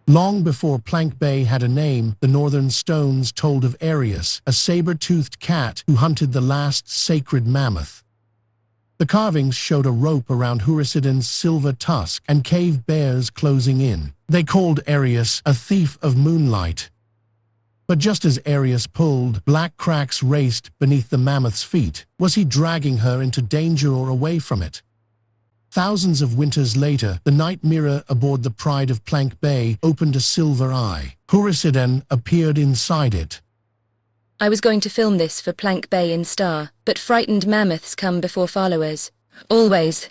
Long before Plank Bay had a name, the northern stones told of Arius, a sabre-toothed cat who hunted the last sacred mammoth. The carvings showed a rope around Hurisiden's silver tusk and cave bears closing in. They called Arius a thief of moonlight. But just as Arius pulled, black cracks raced beneath the mammoth's feet. Was he dragging her into danger or away from it? Thousands of winters later, the night mirror aboard the Pride of Plank Bay opened a silver eye. Hurisiden appeared inside it. I was going to film this for Plank Bay in Star, but frightened mammoths come before followers. Always.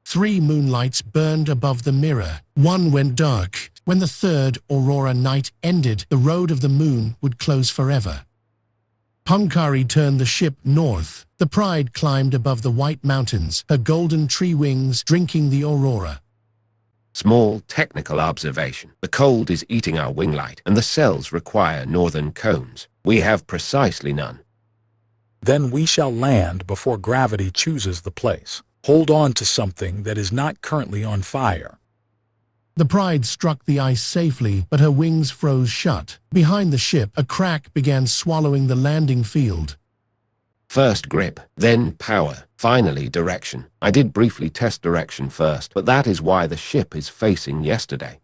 3 moonlights burned above the mirror. One went dark. When the third aurora night ended, the road of the moon would close forever. Punkkari turned the ship north. The Pride climbed above the white mountains, her golden tree wings drinking the aurora. Small technical observation. The cold is eating our wing light, and the cells require northern cones. We have precisely none. Then we shall land before gravity chooses the place. Hold on to something that is not currently on fire. The Pride struck the ice safely, but her wings froze shut. Behind the ship, a crack began swallowing the landing field. First grip, then power, finally direction. I did briefly test direction first, but that is why the ship is facing yesterday.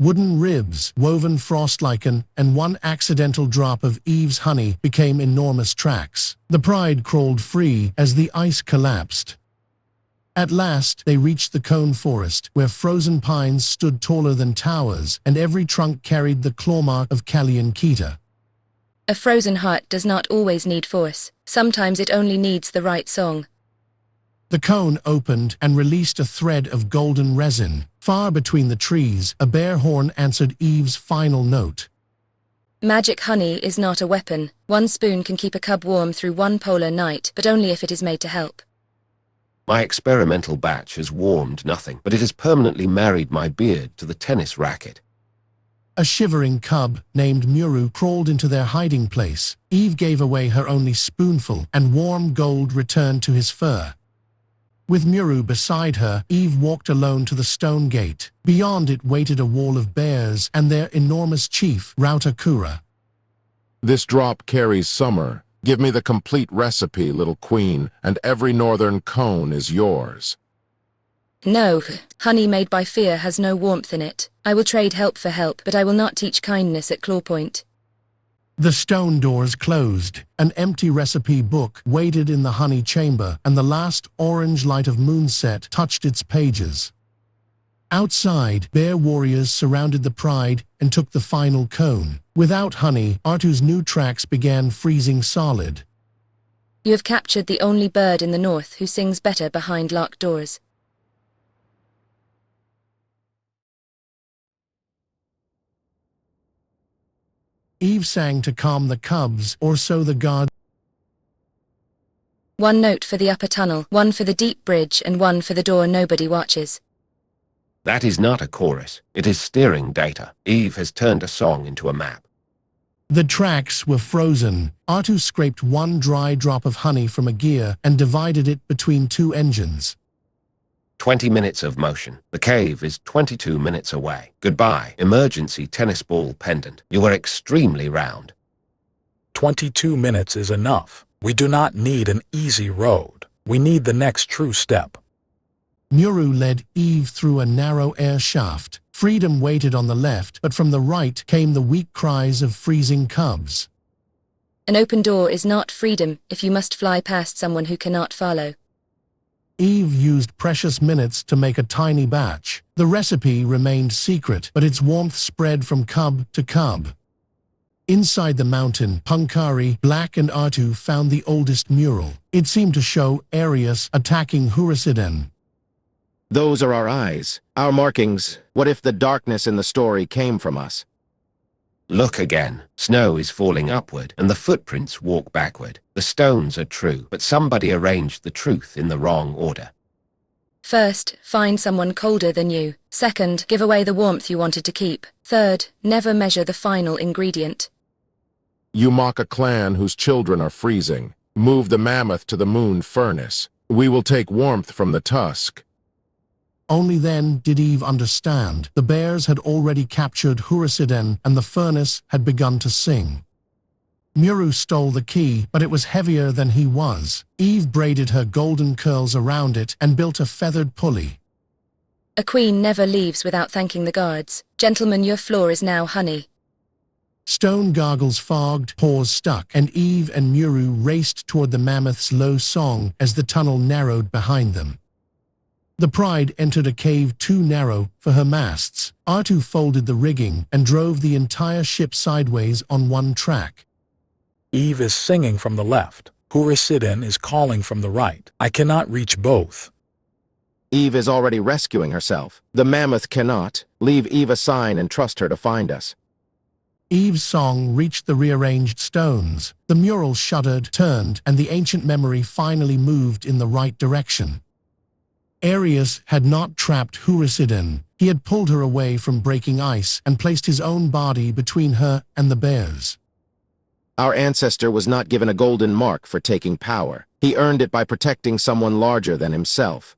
Wooden ribs, woven frost lichen, and one accidental drop of Eve's honey became enormous tracks. The Pride crawled free as the ice collapsed. At last, they reached the cone forest, where frozen pines stood taller than towers, and every trunk carried the clawmark of Kaliankita. A frozen heart does not always need force. Sometimes it only needs the right song. The cone opened and released a thread of golden resin. Far between the trees, a bear horn answered Eve's final note. Magic honey is not a weapon. One spoon can keep a cub warm through one polar night, but only if it is made to help. My experimental batch has warmed nothing, but it has permanently married my beard to the tennis racket. A shivering cub named Muru crawled into their hiding place. Eve gave away her only spoonful, and warm gold returned to his fur. With Muru beside her, Eve walked alone to the stone gate. Beyond it waited a wall of bears and their enormous chief, Rautakura. This drop carries summer. Give me the complete recipe, little queen, and every northern cone is yours. No, honey made by fear has no warmth in it. I will trade help for help, but I will not teach kindness at Clawpoint. The stone doors closed. An empty recipe book waited in the honey chamber, and the last orange light of moonset touched its pages. Outside, bear warriors surrounded the Pride and took the final cone. Without honey, Arttu's new tracks began freezing solid. You have captured the only bird in the north who sings better behind locked doors. Eve sang to calm the cubs, or so the gods. One note for the upper tunnel, one for the deep bridge, and one for the door nobody watches. That is not a chorus. It is steering data. Eve has turned a song into a map. The tracks were frozen. Arttu scraped one dry drop of honey from a gear and divided it between 2 engines. 20 minutes of motion. The cave is 22 minutes away. Goodbye, emergency tennis ball pendant. You are extremely round. 22 minutes is enough. We do not need an easy road. We need the next true step. Muru led Eve through a narrow air shaft. Freedom waited on the left, but from the right came the weak cries of freezing cubs. An open door is not freedom if you must fly past someone who cannot follow. Eve used precious minutes to make a tiny batch. The recipe remained secret, but its warmth spread from cub to cub. Inside the mountain, Punkkari, Black and Arttu found the oldest mural. It seemed to show Arius attacking Hurisiden. Those are our eyes, our markings. What if the darkness in the story came from us? Look again. Snow is falling upward, and the footprints walk backward. The stones are true, but somebody arranged the truth in the wrong order. First, find someone colder than you. Second, give away the warmth you wanted to keep. Third, never measure the final ingredient. You mock a clan whose children are freezing. Move the mammoth to the moon furnace. We will take warmth from the tusk. Only then did Eve understand. The bears had already captured Hurisiden and the furnace had begun to sing. Muru stole the key, but it was heavier than he was. Eve braided her golden curls around it and built a feathered pulley. A queen never leaves without thanking the guards. Gentlemen, your floor is now honey. Stone gargles fogged, paws stuck, and Eve and Muru raced toward the mammoth's low song as the tunnel narrowed behind them. The Pride entered a cave too narrow for her masts. Arttu folded the rigging and drove the entire ship sideways on one track. Eve is singing from the left. Hurisiden is calling from the right. I cannot reach both. Eve is already rescuing herself. The mammoth cannot. Leave Eve a sign and trust her to find us. Eve's song reached the rearranged stones. The mural shuddered, turned, and the ancient memory finally moved in the right direction. Arius had not trapped Hurisiden. He had pulled her away from breaking ice and placed his own body between her and the bears. Our ancestor was not given a golden mark for taking power. He earned it by protecting someone larger than himself.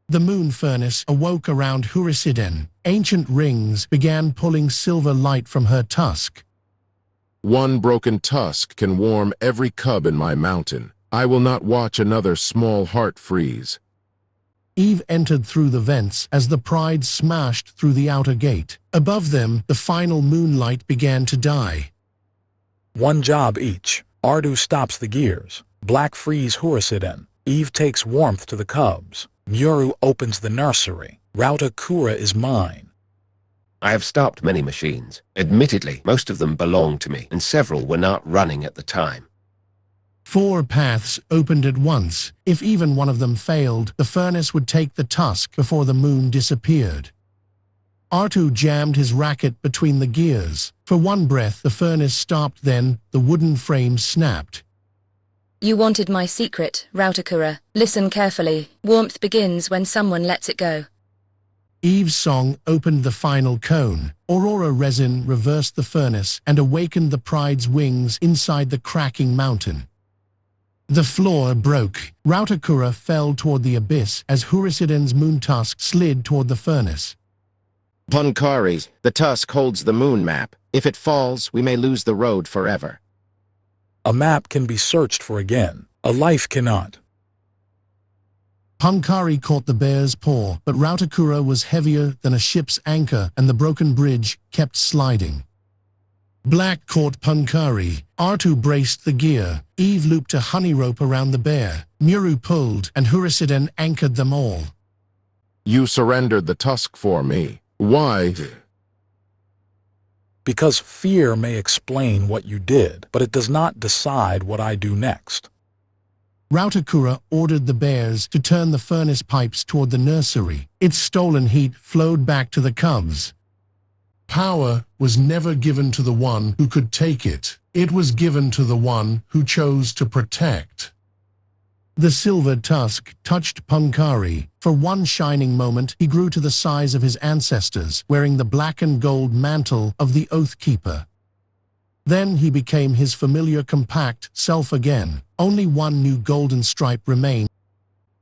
The moon furnace awoke around Hurisiden. Ancient rings began pulling silver light from her tusk. One broken tusk can warm every cub in my mountain. I will not watch another small heart freeze. Eve entered through the vents as the Pride smashed through the outer gate. Above them, the final moonlight began to die. One job each. Arttu stops the gears. Black frees Hurisiden. Eve takes warmth to the cubs. Muru opens the nursery. Rautakura is mine. I have stopped many machines. Admittedly, most of them belong to me, and several were not running at the time. 4 paths opened at once. If even one of them failed, the furnace would take the tusk before the moon disappeared. Arttu jammed his racket between the gears. For one breath, the furnace stopped, then the wooden frame snapped. You wanted my secret, Rautakura. Listen carefully. Warmth begins when someone lets it go. Eve's song opened the final cone. Aurora resin reversed the furnace and awakened the Pride's wings inside the cracking mountain. The floor broke. Rautakura fell toward the abyss as Hurisiden's moon tusk slid toward the furnace. Punkkari, the tusk holds the moon map. If it falls, we may lose the road forever. A map can be searched for again. A life cannot. Punkkari caught the bear's paw, but Rautakura was heavier than a ship's anchor and the broken bridge kept sliding. Black caught Punkkari. Arttu braced the gear. Eve looped a honey rope around the bear. Muru pulled, and Hurisiden anchored them all. You surrendered the tusk for me. Why? Because fear may explain what you did, but it does not decide what I do next. Rautakura ordered the bears to turn the furnace pipes toward the nursery. Its stolen heat flowed back to the cubs. Power was never given to the one who could take it. It was given to the one who chose to protect. The silver tusk touched Punkkari. For one shining moment, he grew to the size of his ancestors, wearing the black and gold mantle of the oathkeeper. Then he became his familiar compact self again. Only one new golden stripe remained.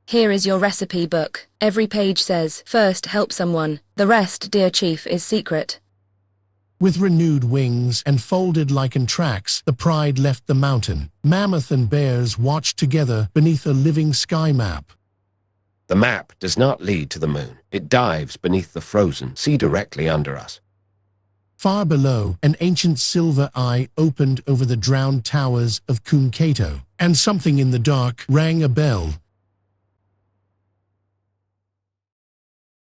Here is your recipe book. Every page says, first help someone. The rest, dear chief, is secret. With renewed wings and folded lichen tracks, the Pride left the mountain. Mammoth and bears watched together beneath a living sky map. The map does not lead to the moon. It dives beneath the frozen sea directly under us. Far below, an ancient silver eye opened over the drowned towers of Kumkato, and something in the dark rang a bell.